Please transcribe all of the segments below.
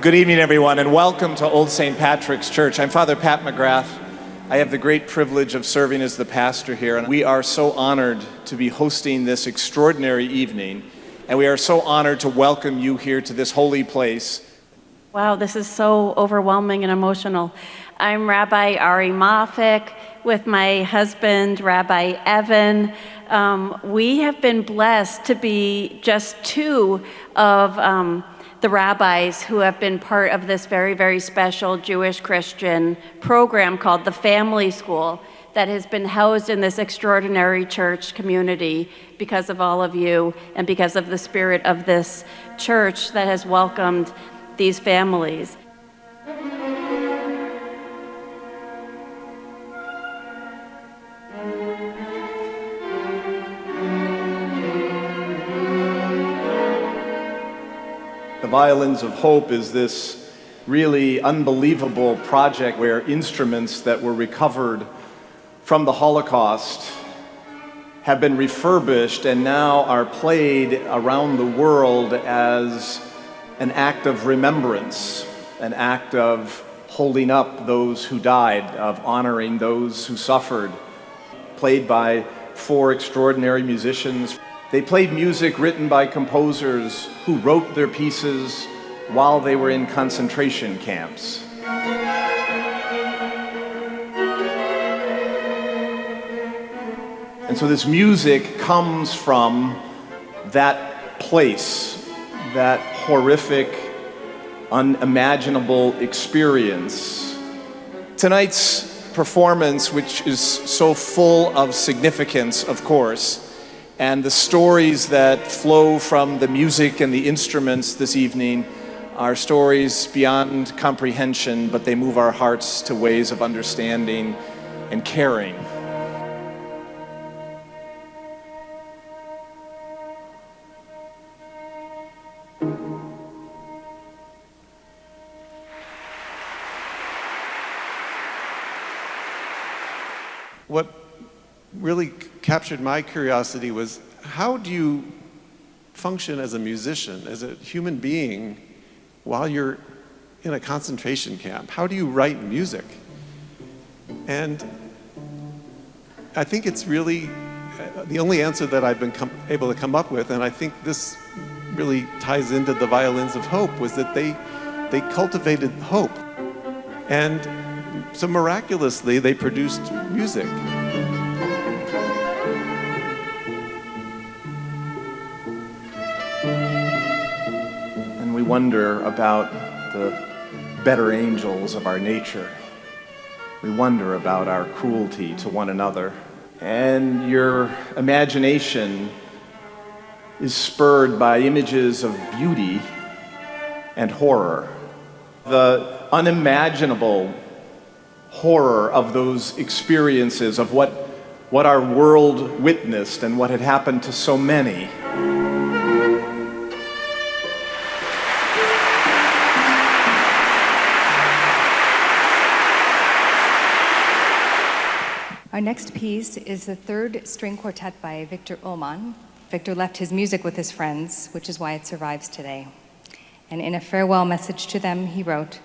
Good evening, everyone, and welcome to Old St. Patrick's Church. I'm Father Pat McGrath. I have the great privilege of serving as the pastor here, and we are so honored to be hosting this extraordinary evening, and we are so honored to welcome you here to this holy place. Wow, this is so overwhelming and emotional. I'm Rabbi Ari Moffick with my husband, Rabbi Evan. We have been blessed to be just two of the rabbis who have been part of this very, very special Jewish Christian program called the Family School that has been housed in this extraordinary church community because of all of you and because of the spirit of this church that has welcomed these families. The Violins of Hope is this really unbelievable project where instruments that were recovered from the Holocaust have been refurbished and now are played around the world as an act of remembrance, an act of holding up those who died, of honoring those who suffered. Played by four extraordinary musicians. They played music written by composers who wrote their pieces while they were in concentration camps. And so this music comes from that place, that horrific, unimaginable experience. Tonight's performance, which is so full of significance, of course, and the stories that flow from the music and the instruments this evening are stories beyond comprehension, but they move our hearts to ways of understanding and caring. What really captured my curiosity was, how do you function as a musician, as a human being, while you're in a concentration camp? How do you write music? And I think it's really the only answer that I've been able to come up with, and I think this really ties into the Violins of Hope, was that they cultivated hope. And so miraculously, they produced music. And we wonder about the better angels of our nature. We wonder about our cruelty to one another. And your imagination is spurred by images of beauty and horror. The unimaginable horror of those experiences, of what our world witnessed and what had happened to so many. Our next piece is the third string quartet by Victor Ullmann. Victor left his music with his friends, which is why it survives today. And in a farewell message to them, he wrote,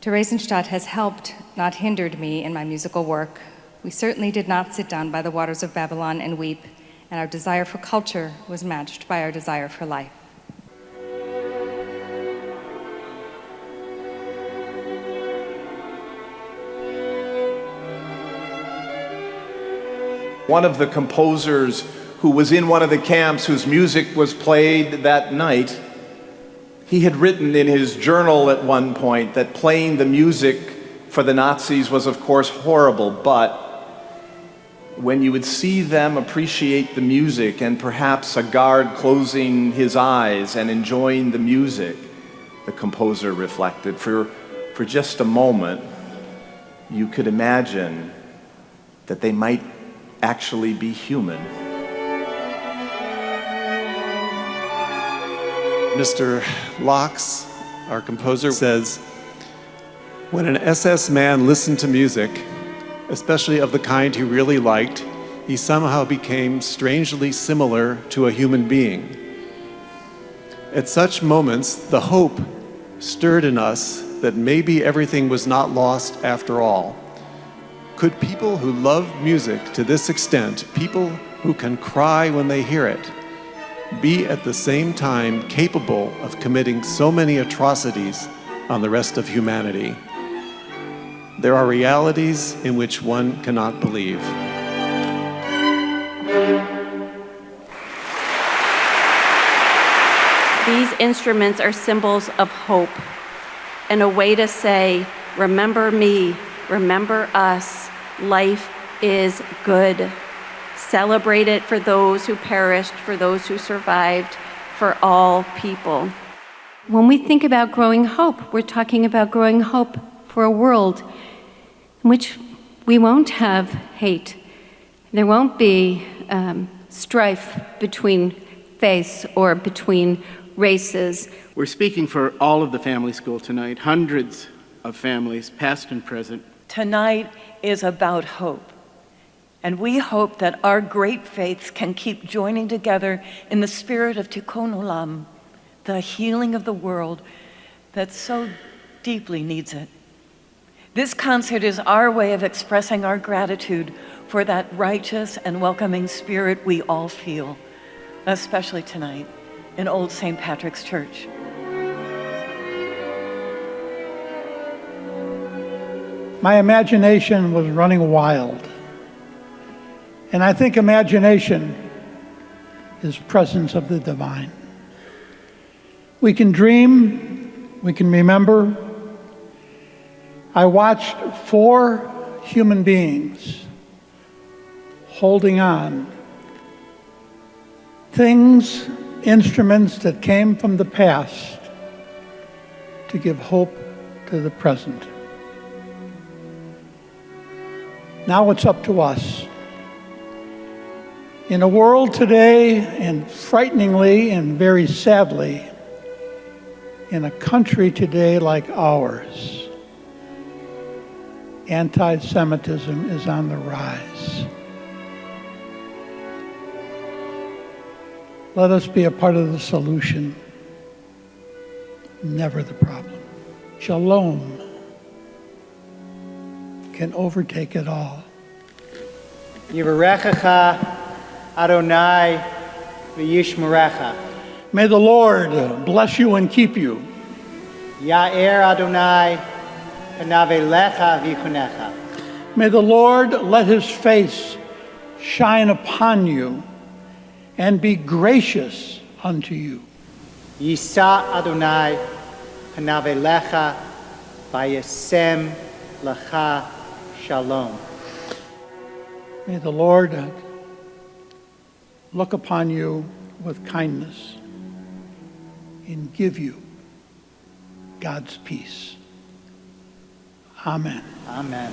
"Theresienstadt has helped, not hindered me in my musical work. We certainly did not sit down by the waters of Babylon and weep, and our desire for culture was matched by our desire for life." One of the composers who was in one of the camps whose music was played that night, he had written in his journal at one point that playing the music for the Nazis was of course horrible, but when you would see them appreciate the music and perhaps a guard closing his eyes and enjoying the music, the composer reflected, for just a moment, you could imagine that they might actually be human. Mr. Locks, our composer, says, "When an SS man listened to music, especially of the kind he really liked, he somehow became strangely similar to a human being. At such moments, the hope stirred in us that maybe everything was not lost after all. Could people who love music to this extent, people who can cry when they hear it, be at the same time capable of committing so many atrocities on the rest of humanity? There are realities in which one cannot believe. These instruments are symbols of hope and a way to say, remember me, remember us, life is good. Celebrate it for those who perished, for those who survived, for all people. When we think about growing hope, we're talking about growing hope for a world in which we won't have hate. There won't be strife between faiths or between races. We're speaking for all of the family school tonight, hundreds of families, past and present. Tonight is about hope. And we hope that our great faiths can keep joining together in the spirit of Tikkun Olam, the healing of the world that so deeply needs it. This concert is our way of expressing our gratitude for that righteous and welcoming spirit we all feel, especially tonight in Old St. Patrick's Church. My imagination was running wild. And I think imagination is presence of the divine. We can dream, we can remember. I watched 4 human beings holding on. Things, instruments that came from the past to give hope to the present. Now it's up to us. In a world today, and frighteningly and very sadly, in a country today like ours, anti-Semitism is on the rise. Let us be a part of the solution, never the problem. Shalom can overtake it all. Yivarechecha Adonai v'yishmerecha. May the Lord bless you and keep you. Ya'er Adonai panav elecha v'yichunecha. May the Lord let his face shine upon you and be gracious unto you. Yisa Adonai panav elecha v'yasem lecha shalom. May the Lord look upon you with kindness and give you God's peace. Amen. Amen.